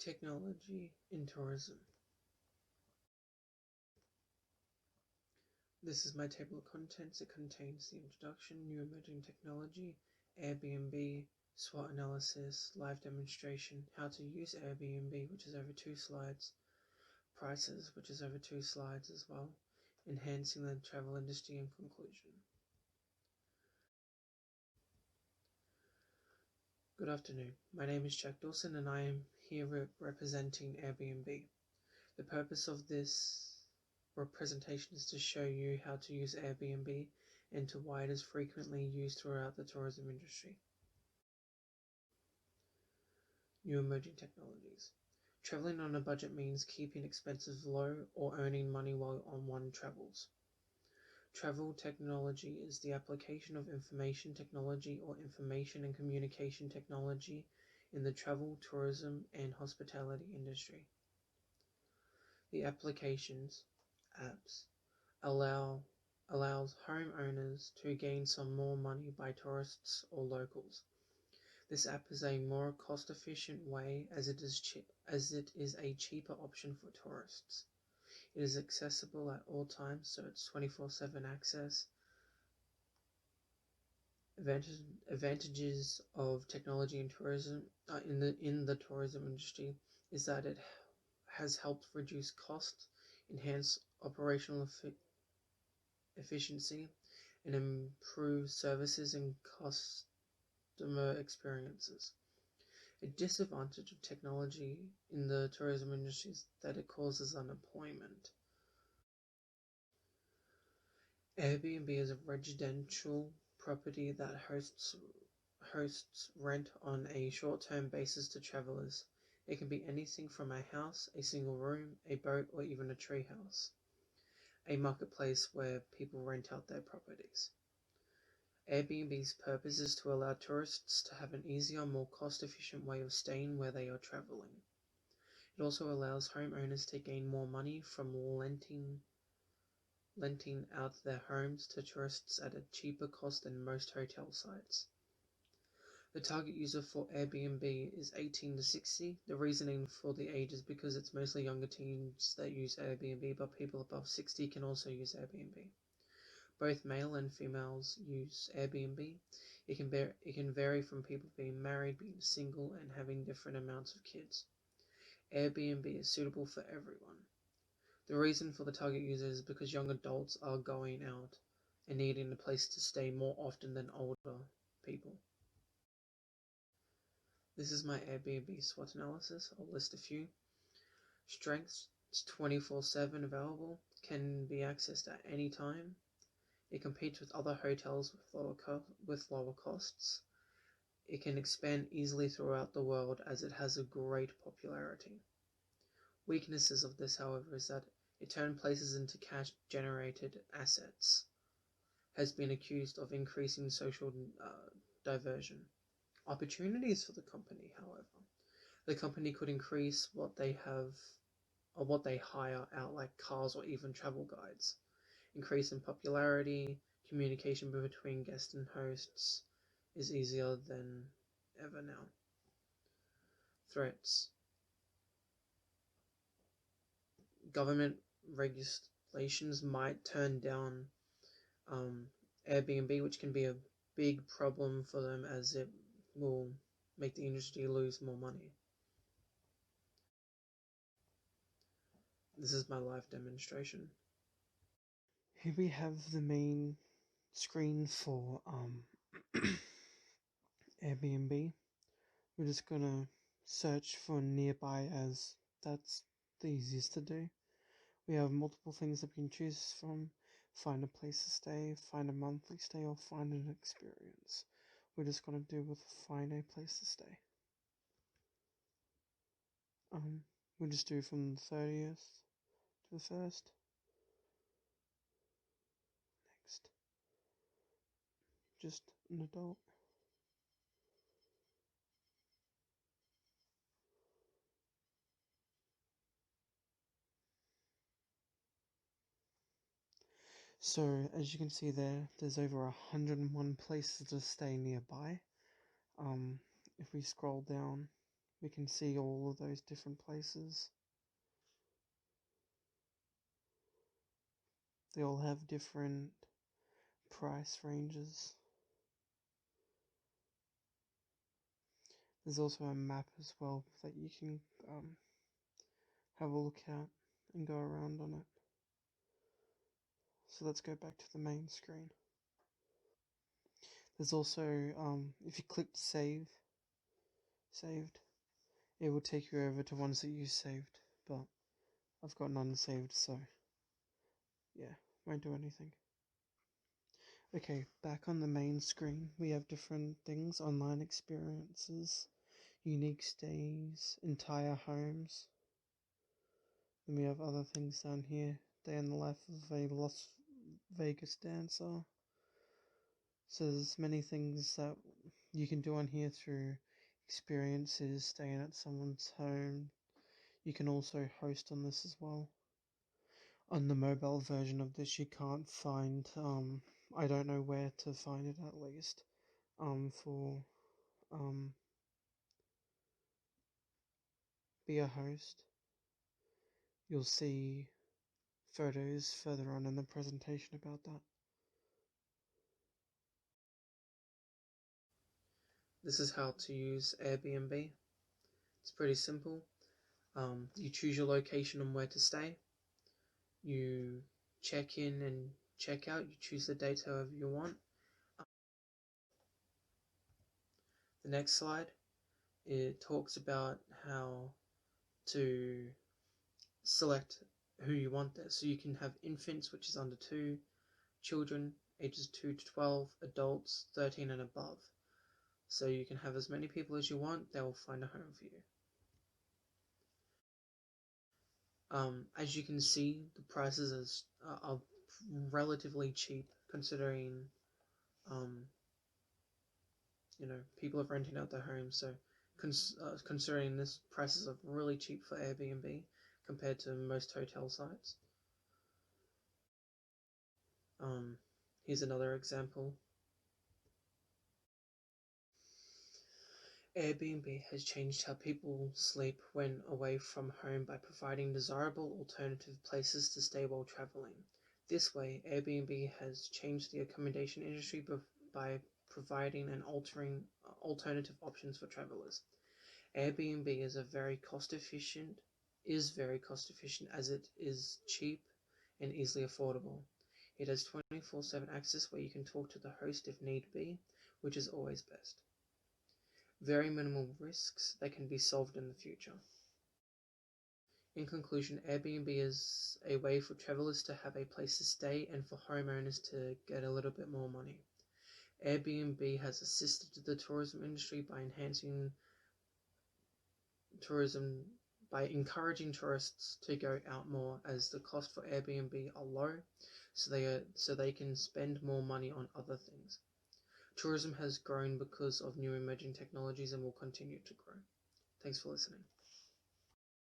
Technology in tourism. This is my table of contents. It contains the introduction, new emerging technology, Airbnb, SWOT analysis, live demonstration, how to use Airbnb, which is over 2 slides, prices, which is over 2 slides as well, enhancing the travel industry, and conclusion. Good afternoon. My name is Jack Dawson and I am here representing Airbnb. The purpose of this presentation is to show you how to use Airbnb and to why it is frequently used throughout the tourism industry. New emerging technologies. Traveling on a budget means keeping expenses low or earning money while one travels. Travel technology is the application of information technology or information and communication technology in the travel, tourism, and hospitality industry. The applications, apps, allows homeowners to gain some more money by tourists or locals. This app is a more cost-efficient way as it is a cheaper option for tourists. It is accessible at all times, so it's 24/7 access. Advantages of technology in tourism in the tourism industry is that it has helped reduce costs, enhance operational efficiency, and improve services and customer experiences. A disadvantage of technology in the tourism industry is that it causes unemployment. Airbnb is a residential property that hosts rent on a short-term basis to travelers. It can be anything from a house, a single room, a boat, or even a treehouse. A marketplace where people rent out their properties. Airbnb's purpose is to allow tourists to have an easier, more cost-efficient way of staying where they are traveling. It also allows homeowners to gain more money from renting out their homes to tourists at a cheaper cost than most hotel sites. The target user for Airbnb is 18 to 60. The reasoning for the age is because it's mostly younger teens that use Airbnb, but people above 60 can also use Airbnb. Both male and females use Airbnb. It can vary from people being married, being single, and having different amounts of kids. Airbnb is suitable for everyone. The reason for the target user is because young adults are going out and needing a place to stay more often than older people. This is my Airbnb SWOT analysis. I'll list a few. Strengths: it's 24/7 available, can be accessed at any time. It competes with other hotels with lower costs. It can expand easily throughout the world as it has a great popularity. Weaknesses of this, however, is that it turns places into cash-generated assets, has been accused of increasing social diversion. Opportunities for the company, however. The company could increase what they have or what they hire out, like cars or even travel guides. Increase in popularity, communication between guests and hosts is easier than ever now. Threats. Government regulations might turn down Airbnb, which can be a big problem for them as it will make the industry lose more money. This is my live demonstration. Here we have the main screen for Airbnb. We're just gonna search for nearby as that's the easiest to do. We have multiple things that we can choose from. Find a place to stay, find a monthly stay, or find an experience. We're just gonna do with find a place to stay. We'll just do from the 30th to the 1st. Next. Just an adult. So, as you can see there's over 101 places to stay nearby. If we scroll down, we can see all of those different places. They all have different price ranges. There's also a map as well that you can have a look at and go around on it. So let's go back to the main screen. There's also, if you click saved, it will take you over to ones that you saved, but I've got none saved, so yeah, won't do anything. Okay, back on the main screen, we have different things: online experiences, unique stays, entire homes. Then we have other things down here: day in the life of a Las Vegas dancer. So there's many things that you can do on here through experiences, staying at someone's home. You can also host on this as well. On the mobile version of this, you can't find, I don't know where to find it at least, for, be a host. You'll see photos further on in the presentation about that. This is how to use Airbnb. It's pretty simple. You choose your location and where to stay. You check in and check out. You choose the dates however you want. The next slide, it talks about how to select who you want there. So you can have infants, which is under 2, children ages 2 to 12, adults 13 and above. So you can have as many people as you want, they will find a home for you. As you can see, the prices are relatively cheap considering, people are renting out their homes. So considering this, prices are really cheap for Airbnb compared to most hotel sites. Here's another example. Airbnb has changed how people sleep when away from home by providing desirable alternative places to stay while traveling. This way, Airbnb has changed the accommodation industry by providing and altering alternative options for travelers. Airbnb is very cost efficient as it is cheap and easily affordable. It has 24/7 access where you can talk to the host if need be, which is always best. Very minimal risks that can be solved in the future. In conclusion, Airbnb is a way for travelers to have a place to stay and for homeowners to get a little bit more money. Airbnb has assisted the tourism industry by enhancing tourism by encouraging tourists to go out more, as the cost for Airbnb are low, so they can spend more money on other things. Tourism has grown because of new emerging technologies and will continue to grow. Thanks for listening.